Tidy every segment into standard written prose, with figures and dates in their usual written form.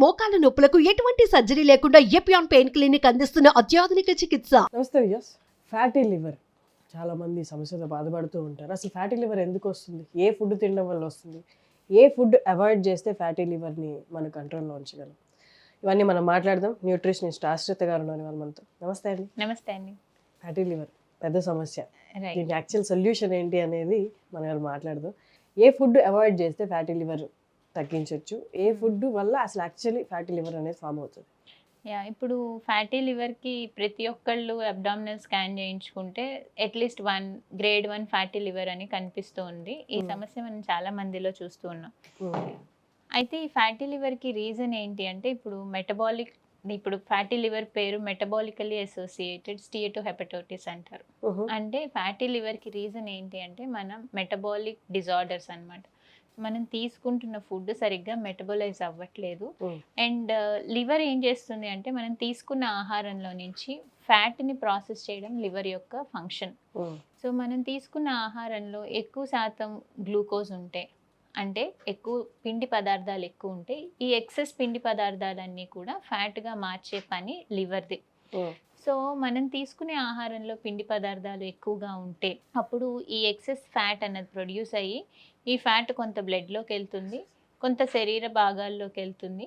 మోకాల నొప్పులకు ఎటువంటి సర్జరీ లేకుండా ఎపియాన్ పెయిన్ క్లినిక్ అందిస్తున్న అత్యాధునిక చికిత్స. నమస్తే వియస్. ఫ్యాటీ లివర్ చాలామంది సమస్యతో బాధపడుతూ ఉంటారు. అసలు ఫ్యాటీ లివర్ ఎందుకు వస్తుంది, ఏ ఫుడ్ తినడం వల్ల వస్తుంది, ఏ ఫుడ్ అవాయిడ్ చేస్తే ఫ్యాటీ లివర్ని మన కంట్రోల్లో ఉంచగలం, ఇవన్నీ మనం మాట్లాడదాం. న్యూట్రిషనిస్ట్ ఆశ్రిత గారు ఉన్నారు వాళ్ళు మనతో. నమస్తే అండి. నమస్తే అండి. ఫ్యాటీ లివర్ పెద్ద సమస్య, రైట్. దీనికి యాక్చువల్ సొల్యూషన్ ఏంటి అనేది మనం వాళ్ళు మాట్లాడదాం. ఏ ఫుడ్ అవాయిడ్ చేస్తే ఫ్యాటీ లివర్ తగ్గించవచ్చు, ఏ ఫుడ్ వల్ల అసలు యాక్చువల్లీ ఫ్యాటీ లివర్ అనేది ఫామ్ అవుతుంది? ఇప్పుడు ఫ్యాటీ లివర్కి ప్రతి ఒక్కళ్ళు అబ్డామినల్ స్కాన్ చేయించుకుంటే అట్లీస్ట్ గ్రేడ్ 1 ఫ్యాటీ లివర్ అని కనిపిస్తూ ఉంది. ఈ సమస్య మనం చాలా మందిలో చూస్తూ ఉన్నాం. అయితే ఈ ఫ్యాటీ లివర్కి రీజన్ ఏంటి అంటే ఇప్పుడు ఫ్యాటీ లివర్ పేరు మెటబాలికలీ అసోసియేటెడ్ స్టియటోహెపటైటిస్ అంటారు. అంటే ఫ్యాటీ లివర్కి రీజన్ ఏంటి అంటే మనం మెటబాలిక్ డిజార్డర్స్ అన్నమాట. మనం తీసుకుంటున్న ఫుడ్ సరిగ్గా మెటబలైజ్ అవ్వట్లేదు. అండ్ లివర్ ఏం చేస్తుంది అంటే మనం తీసుకున్న ఆహారంలో నుంచి ఫ్యాట్ని ప్రాసెస్ చేయడం లివర్ యొక్క ఫంక్షన్. సో మనం తీసుకున్న ఆహారంలో ఎక్కువ శాతం గ్లూకోజ్ ఉంటే, అంటే ఎక్కువ పిండి పదార్థాలు ఎక్కువ ఉంటే, ఈ ఎక్సెస్ పిండి పదార్థాలన్నీ కూడా ఫ్యాట్గా మార్చే పని లివర్ది. సో మనం తీసుకునే ఆహారంలో పిండి పదార్థాలు ఎక్కువగా ఉంటే అప్పుడు ఈ ఎక్సెస్ ఫ్యాట్ అన్నది ప్రొడ్యూస్ అయ్యి ఈ ఫ్యాట్ కొంత బ్లడ్లోకి వెళ్తుంది, కొంత శరీర భాగాల్లోకి వెళ్తుంది.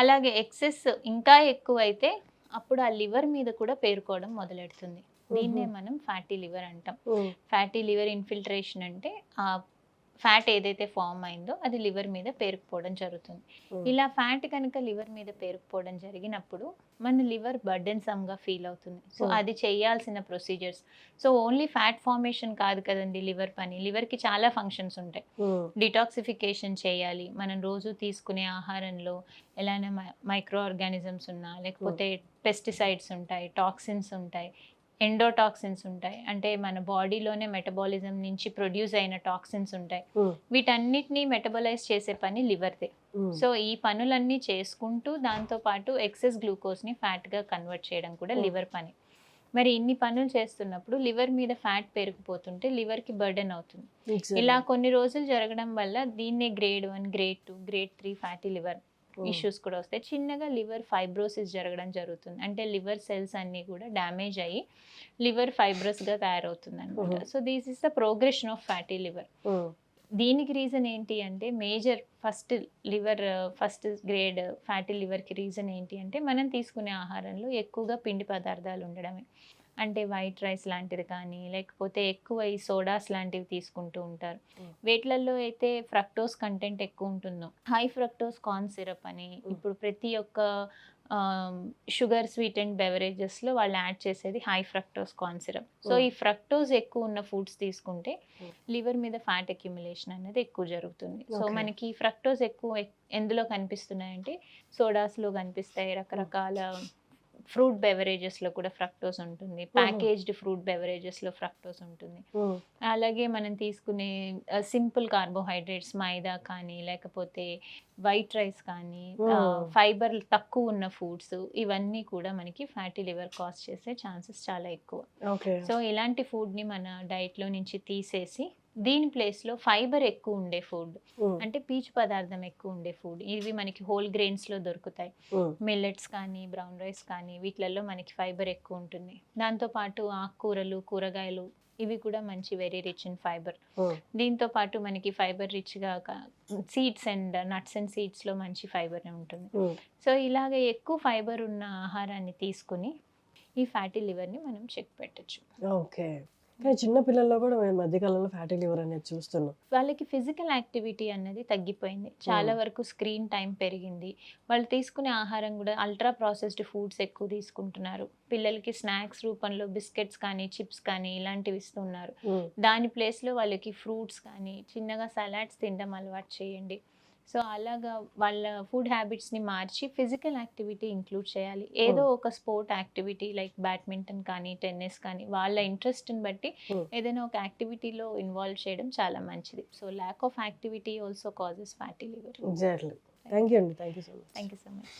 అలాగే ఎక్సెస్ ఇంకా ఎక్కువ అయితే అప్పుడు ఆ లివర్ మీద కూడా పేరుకోవడం మొదలెడుతుంది. దీన్నే మనం ఫ్యాటీ లివర్ అంటాం. ఫ్యాటీ లివర్ ఇన్ఫిల్ట్రేషన్ అంటే ఆ ఫ్యాట్ ఏదైతే ఫామ్ అయిందో అది లివర్ మీద పేరుకుపోవడం జరుగుతుంది. ఇలా ఫ్యాట్ కనుక లివర్ మీద పేరుకుపోవడం జరిగినప్పుడు మన లివర్ బర్డెన్సమ్గా ఫీల్ అవుతుంది. సో అది చేయాల్సిన procedures. So only fat formation కాదు కదండి లివర్ పని. లివర్కి చాలా ఫంక్షన్స్ ఉంటాయి. డిటాక్సిఫికేషన్ చేయాలి, మనం రోజు తీసుకునే ఆహారంలో ఎలానే మైక్రో ఆర్గానిజమ్స్ ఉన్నా, లేకపోతే పెస్టిసైడ్స్ ఉంటాయి, టాక్సిన్స్ ఉంటాయి, ఎండోటాక్సిన్స్ ఉంటాయి, అంటే మన బాడీలోనే మెటబాలిజం నుంచి ప్రొడ్యూస్ అయిన టాక్సిన్స్ ఉంటాయి. వీటన్నిటిని మెటబలైజ్ చేసే పని లివర్దే. సో ఈ పనులన్నీ చేసుకుంటూ దాంతోపాటు ఎక్సెస్ గ్లూకోజ్ని ఫ్యాట్గా కన్వర్ట్ చేయడం కూడా లివర్ పని. మరి ఇన్ని పనులు చేస్తున్నప్పుడు లివర్ మీద ఫ్యాట్ పెరిగిపోతుంటే లివర్కి బర్డెన్ అవుతుంది. ఇలా కొన్ని రోజులు జరగడం వల్ల దీన్నే grade 1, grade 2, grade 3 fatty liver issues కూడా వస్తాయి. చిన్నగా లివర్ ఫైబ్రోసిస్ జరగడం జరుగుతుంది. అంటే లివర్ సెల్స్ అన్నీ కూడా డ్యామేజ్ అయ్యి లివర్ ఫైబ్రస్గా తయారవుతుంది అనమాట. So this is the progression of fatty liver. దీనికి రీజన్ ఏంటి అంటే మేజర్ ఫస్ట్ గ్రేడ్ ఫ్యాటీ లివర్కి రీజన్ ఏంటి అంటే మనం తీసుకునే ఆహారంలో ఎక్కువగా పిండి పదార్థాలు ఉండడమే. అంటే వైట్ రైస్ లాంటిది కానీ, లేకపోతే ఎక్కువ ఈ సోడాస్ లాంటివి తీసుకుంటూ ఉంటారు. వీటిలలో అయితే ఫ్రక్టోస్ కంటెంట్ ఎక్కువ ఉంటుందో, హై ఫ్రక్టోస్ కార్న్ సిరప్ అని ఇప్పుడు ప్రతి ఒక్క షుగర్ స్వీటెండ్ బెవరేజెస్లో వాళ్ళు యాడ్ చేసేది high fructose corn syrup. So ఈ ఫ్రక్టోస్ ఎక్కువ ఉన్న ఫుడ్స్ తీసుకుంటే లివర్ మీద ఫ్యాట్ అక్యుములేషన్ అనేది ఎక్కువ జరుగుతుంది. సో మనకి ఫ్రక్టోస్ ఎక్కువ ఎందులో కనిపిస్తున్నాయంటే సోడాస్లో కనిపిస్తాయి, రకరకాల ఫ్రూట్ బెవరేజెస్లో కూడా ఫ్రక్టోస్ ఉంటుంది, ప్యాకేజ్డ్ ఫ్రూట్ బెవరేజెస్లో ఫ్రక్టోస్ ఉంటుంది. అలాగే మనం తీసుకునే సింపుల్ కార్బోహైడ్రేట్స్ మైదా కానీ, లేకపోతే వైట్ రైస్ కానీ, ఫైబర్ తక్కువ ఉన్న ఫుడ్స్, ఇవన్నీ కూడా మనకి ఫ్యాటీ లివర్ కాజ్ చేసే ఛాన్సెస్ చాలా ఎక్కువ. సో ఇలాంటి ఫుడ్ని మన డైట్లో నుంచి తీసేసి దీని ప్లేస్లో ఫైబర్ ఎక్కువ ఉండే ఫుడ్, అంటే పీచు పదార్థం ఎక్కువ ఉండే ఫుడ్, ఇవి మనకి హోల్ గ్రెయిన్స్లో దొరుకుతాయి. మిల్లెట్స్ కానీ, బ్రౌన్ రైస్ కానీ, వీటిలలో మనకి ఫైబర్ ఎక్కువ ఉంటుంది. దాంతోపాటు ఆకుకూరలు, కూరగాయలు, ఇవి కూడా మంచి వెరీ రిచ్ ఇన్ ఫైబర్. దీంతో పాటు మనకి ఫైబర్ రిచ్గా సీడ్స్ అండ్ నట్స్ అండ్ సీడ్స్లో మంచి ఫైబర్ ఉంటుంది. సో ఇలాగ ఎక్కువ ఫైబర్ ఉన్న ఆహారాన్ని తీసుకుని ఈ ఫ్యాటీ లివర్ని మనం చెక్ పెట్టచ్చు. ఓకే. కానీ చిన్న పిల్లల్లో కూడా మేము మధ్యకాలంలో ఫ్యాటీ లివర్ అనేది చూస్తున్నాం. వాళ్ళకి ఫిజికల్ యాక్టివిటీ అనేది తగ్గిపోయింది, చాలా వరకు స్క్రీన్ టైం పెరిగింది, వాళ్ళు తీసుకునే ఆహారం కూడా అల్ట్రా ప్రాసెస్డ్ ఫుడ్స్ ఎక్కువ తీసుకుంటున్నారు. పిల్లలకి స్నాక్స్ రూపంలో బిస్కెట్స్ కానీ, చిప్స్ కానీ ఇలాంటివి ఇస్తున్నారు. దాని ప్లేస్లో వాళ్ళకి ఫ్రూట్స్ కానీ, చిన్నగా సలాడ్స్ తినడం అలవాటు చేయండి. సో అలాగా వాళ్ళ ఫుడ్ హ్యాబిట్స్ని మార్చి ఫిజికల్ యాక్టివిటీ ఇంక్లూడ్ చేయాలి. ఏదో ఒక స్పోర్ట్ యాక్టివిటీ లైక్ బ్యాడ్మింటన్ కానీ, టెన్నిస్ కానీ, వాళ్ళ ఇంట్రెస్ట్ని బట్టి ఏదైనా ఒక యాక్టివిటీలో ఇన్వాల్వ్ చేయడం చాలా మంచిది. So lack of activity also causes fatty liver. Exactly. Thank you అండి. Thank you so much.